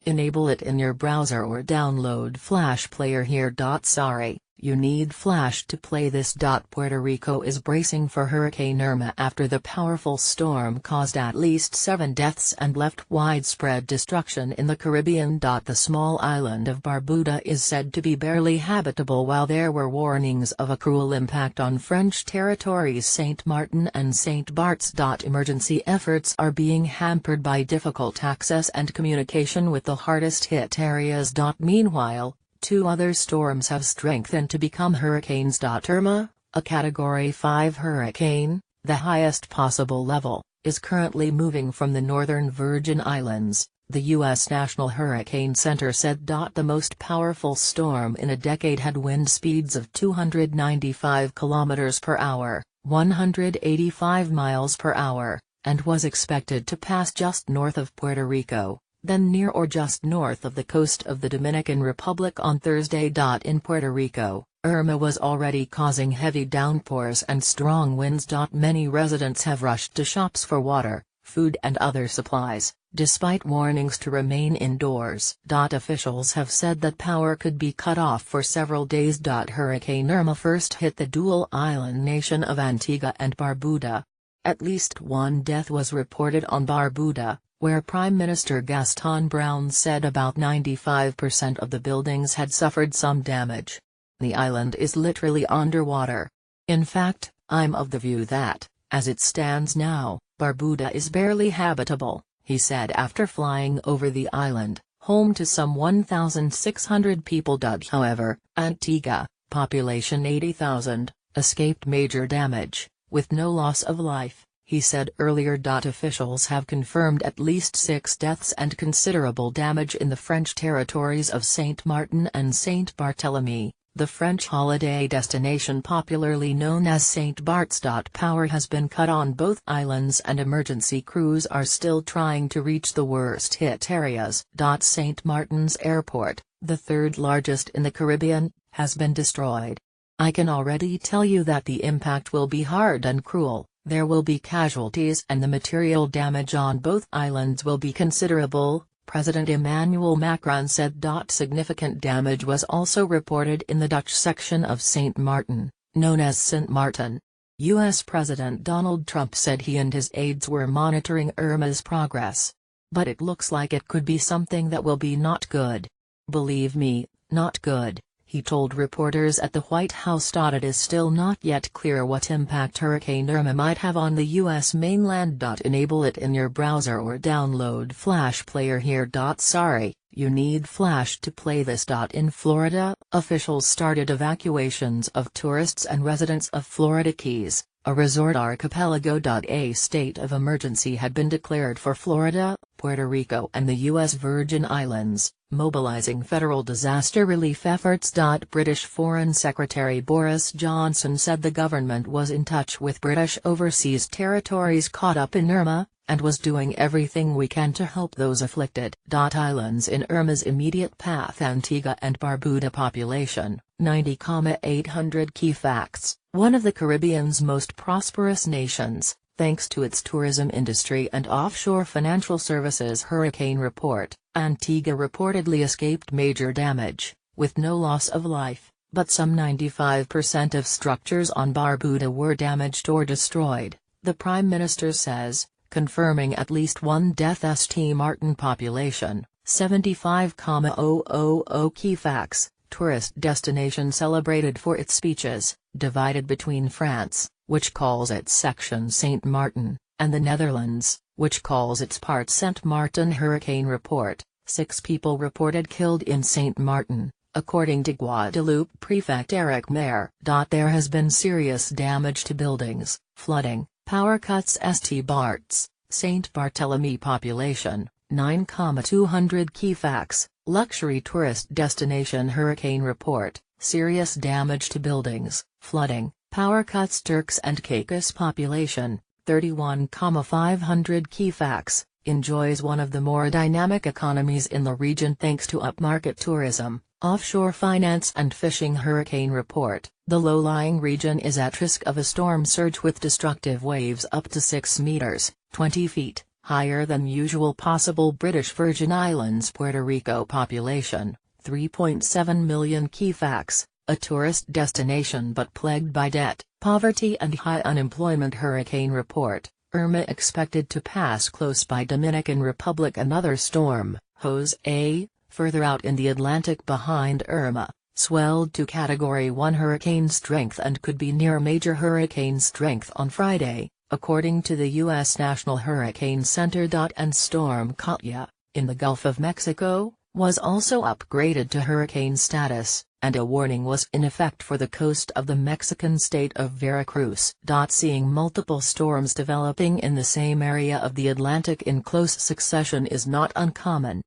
Enable it in your browser or download Flash Player here. Sorry, you need Flash to play this. Puerto Rico is bracing for Hurricane Irma after the powerful storm caused at least 7 deaths and left widespread destruction in the Caribbean. The small island of Barbuda is said to be barely habitable, while there were warnings of a cruel impact on French territories Sint-Maarten and Sint-Barts. Emergency efforts are being hampered by difficult access and communication with the hardest hit areas. Meanwhile, 2 other storms have strengthened to become hurricanes. Irma, a Category 5 hurricane, the highest possible level, is currently moving from the northern Virgin Islands, the U.S. National Hurricane Center said. The most powerful storm in a decade had wind speeds of 295 km per hour, 185 miles per hour, and was expected to pass just north of Puerto Rico, then near or just north of the coast of the Dominican Republic on Thursday. In Puerto Rico, Irma was already causing heavy downpours and strong winds. Many residents have rushed to shops for water, food and other supplies, despite warnings to remain indoors. Officials have said that power could be cut off for several days. Hurricane Irma first hit the dual-island nation of Antigua and Barbuda. At least 1 death was reported on Barbuda, where Prime Minister Gaston Brown said about 95% of the buildings had suffered some damage. The island is literally underwater. In fact, I'm of the view that, as it stands now, Barbuda is barely habitable, he said after flying over the island, home to some 1,600 people. However, Antigua, population 80,000, escaped major damage, with no loss of life, he said earlier. Officials have confirmed at least 6 deaths and considerable damage in the French territories of Sint-Maarten and Saint-Barthélemy, the French holiday destination popularly known as Saint-Barts. Power has been cut on both islands and emergency crews are still trying to reach the worst-hit areas. Saint-Maarten's airport, the 3rd largest in the Caribbean, has been destroyed. I can already tell you that the impact will be hard and cruel. There will be casualties and the material damage on both islands will be considerable, President Emmanuel Macron said. Significant damage was also reported in the Dutch section of Sint-Maarten, known as Sint-Maarten. U.S. President Donald Trump said he and his aides were monitoring Irma's progress. But it looks like it could be something that will be not good. Believe me, not good, he told reporters at the White House. It is still not yet clear what impact Hurricane Irma might have on the U.S. mainland. Enable it in your browser or download Flash Player here. Sorry, you need Flash to play this. In Florida, officials started evacuations of tourists and residents of Florida Keys, a resort archipelago. A state of emergency had been declared for Florida, Puerto Rico and the U.S. Virgin Islands, mobilizing federal disaster relief efforts. British Foreign Secretary Boris Johnson said the government was in touch with British overseas territories caught up in Irma, and was doing everything we can to help those afflicted. Islands in Irma's immediate path: Antigua and Barbuda, population 90,800. Key facts: one of the Caribbean's most prosperous nations, thanks to its tourism industry and offshore financial services. Hurricane report: Antigua reportedly escaped major damage, with no loss of life, but some 95% of structures on Barbuda were damaged or destroyed, the Prime Minister says, confirming at least 1 death. Sint-Maarten population, 75,000. Key facts: tourist destination celebrated for its beaches, divided between France, which calls its section Sint-Maarten, and the Netherlands, which calls its part Sint-Maarten. Hurricane report: 6 people reported killed in Sint-Maarten, according to Guadeloupe Prefect Eric Mayer. There has been serious damage to buildings, flooding, power cuts. St-Barts, Saint-Barthélemy population, 9,200. Key facts: luxury tourist destination. Hurricane report: serious damage to buildings, flooding, power cuts. Turks and Caicos population, 31,500. Key facts: enjoys one of the more dynamic economies in the region thanks to upmarket tourism, offshore finance and fishing. Hurricane report: the low-lying region is at risk of a storm surge with destructive waves up to 6 meters, 20 feet, higher than usual. Possible British Virgin Islands Puerto Rico population, 3.7 million. Key facts: a tourist destination but plagued by debt, poverty and high unemployment. Hurricane report: Irma expected to pass close by Dominican Republic. Another storm, Jose, further out in the Atlantic behind Irma, swelled to Category 1 hurricane strength and could be near major hurricane strength on Friday, according to the U.S. National Hurricane Center. And storm Katya, in the Gulf of Mexico, was also upgraded to hurricane status, and a warning was in effect for the coast of the Mexican state of Veracruz. Seeing multiple storms developing in the same area of the Atlantic in close succession is not uncommon,